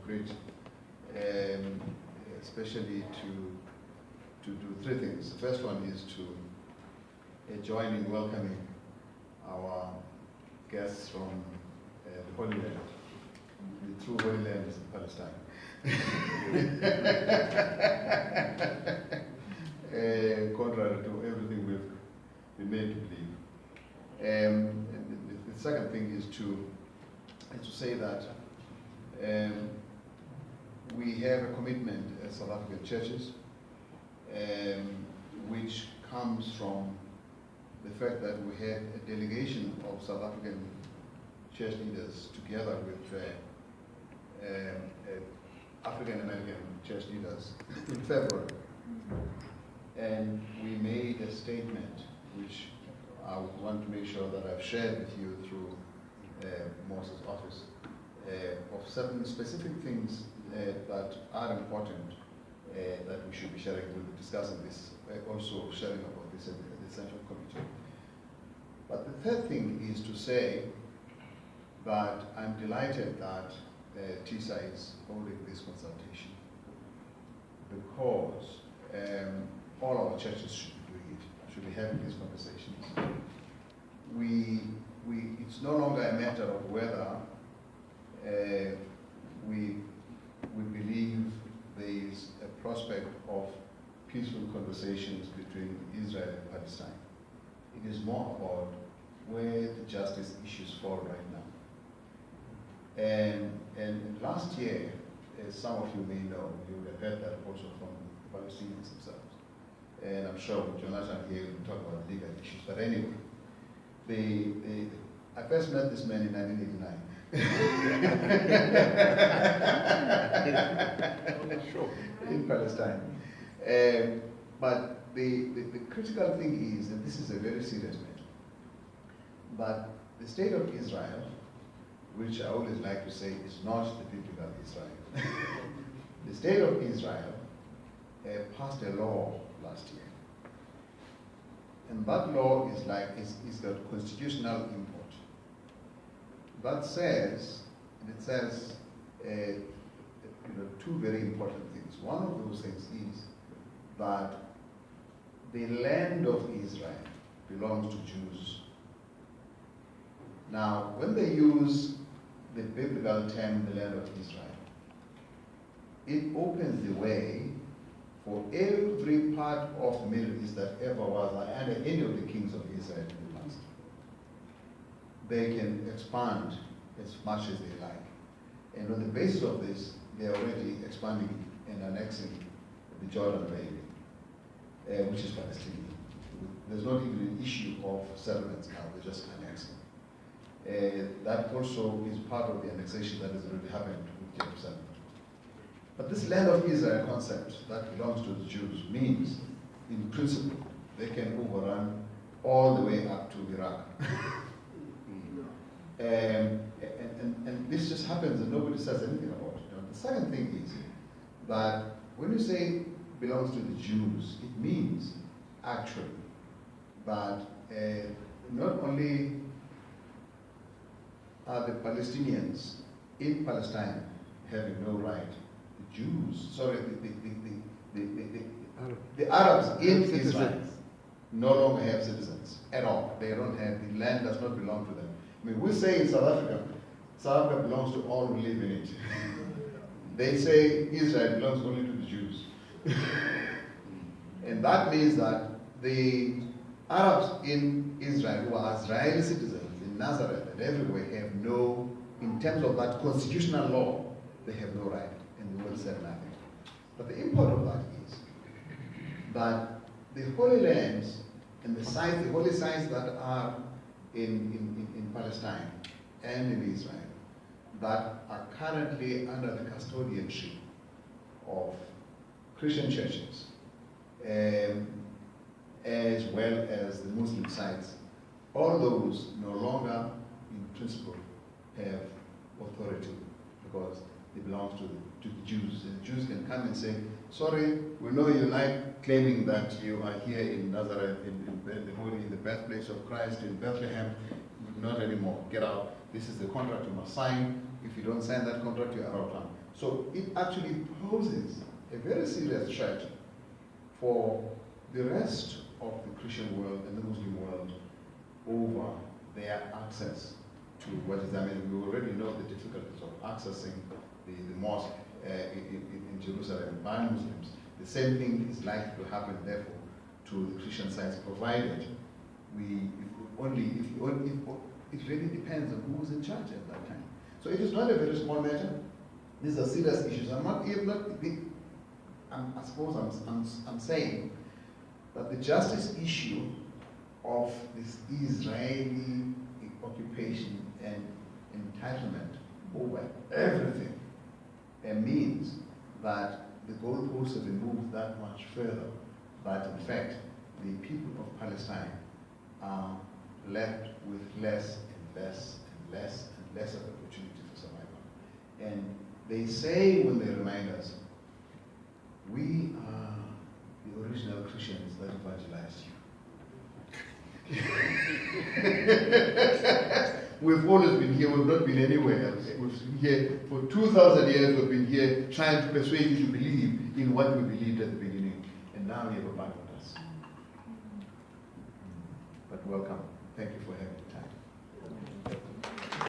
great, especially to do three things. The first one is to join in welcoming our guests from the Holy Land. The true Holy Land is in Palestine. Contrary to everything we've been made to believe. And the second thing is to say that we have a commitment as South African churches, which comes from the fact that we had a delegation of South African church leaders together with African American church leaders in February. And we made a statement which I would want to make sure that I've shared with you through Moses' office of certain specific things that are important that we should be sharing. We'll be discussing this, also sharing about this at the Central Committee. But the third thing is to say that I'm delighted that TISA is holding this consultation, because all our churches should be doing it, should be having these conversations. It's no longer a matter of whether we believe there is a prospect of peaceful conversations between Israel and Palestine. It is more about where the justice issues fall right now. And last year, as some of you may know, you would have heard that also from the Palestinians themselves. And I'm sure with Jonathan here we will talk about legal issues. But anyway, I first met this man in 1989. Sure. In Palestine. But the critical thing is that this is a very serious matter. But the state of Israel, which I always like to say is not the biblical Israel. The state of Israel passed a law last year. And that law is got constitutional import. That says, two very important things. One of those things is that the land of Israel belongs to Jews. Now, when they use the biblical term, the land of Israel, it opens the way for every part of the Middle East that ever was under any of the kings of Israel in the past. They can expand as much as they like. And on the basis of this, they are already expanding and annexing the Jordan Valley, which is Palestinian. There's not even an issue of settlements now, they're just annexing. That also is part of the annexation that has already happened with Jerusalem. But this land of Israel concept that belongs to the Jews means, in principle, they can overrun all the way up to Iraq. And this just happens and nobody says anything about it. The second thing is that when you say belongs to the Jews, it means actually that not only are the Palestinians in Palestine having no right, the Jews, the Arabs in Israel no longer have citizens at all. They don't have, the land does not belong to them. I mean, we say in South Africa belongs to all who live in it. They say Israel belongs only to the Jews. And that means that the Arabs in Israel, who are Israeli citizens in Nazareth and everywhere, have no, in terms of that constitutional law, they have no right, and the world said nothing. But the import of that is that the Holy Lands and the holy sites that are in Palestine and in Israel that are currently under the custodianship of Christian churches, as well as the Muslim sites, all those no longer, in principle, have authority because it belongs to the Jews. And the Jews can come and say, sorry, we know you like claiming that you are here in Nazareth, in the birthplace of Christ, in Bethlehem. Not anymore. Get out. This is the contract you must sign. If you don't sign that contract, you are out of town. So it actually poses a very serious threat for the rest of the Christian world and the Muslim world over their access to what is, I mean, we already know the difficulties of accessing the mosque in Jerusalem by Muslims. The same thing is likely to happen, therefore, to the Christian sites, provided it really depends on who is in charge at that time. So it is not a very small matter. These are serious issues. I suppose I'm saying that the justice issue of this Israeli occupation and entitlement over everything means that the goalposts have been moved that much further, that in fact the people of Palestine are left with less and less and less and less of opportunity for survival. And they say when they remind us, we are the original Christians that evangelized you. We've always been here, we've not been anywhere else. We've been here for 2,000 years, we've been here trying to persuade you to believe in what we believed at the beginning. And now you have abandoned us. But welcome. Thank you for having the time.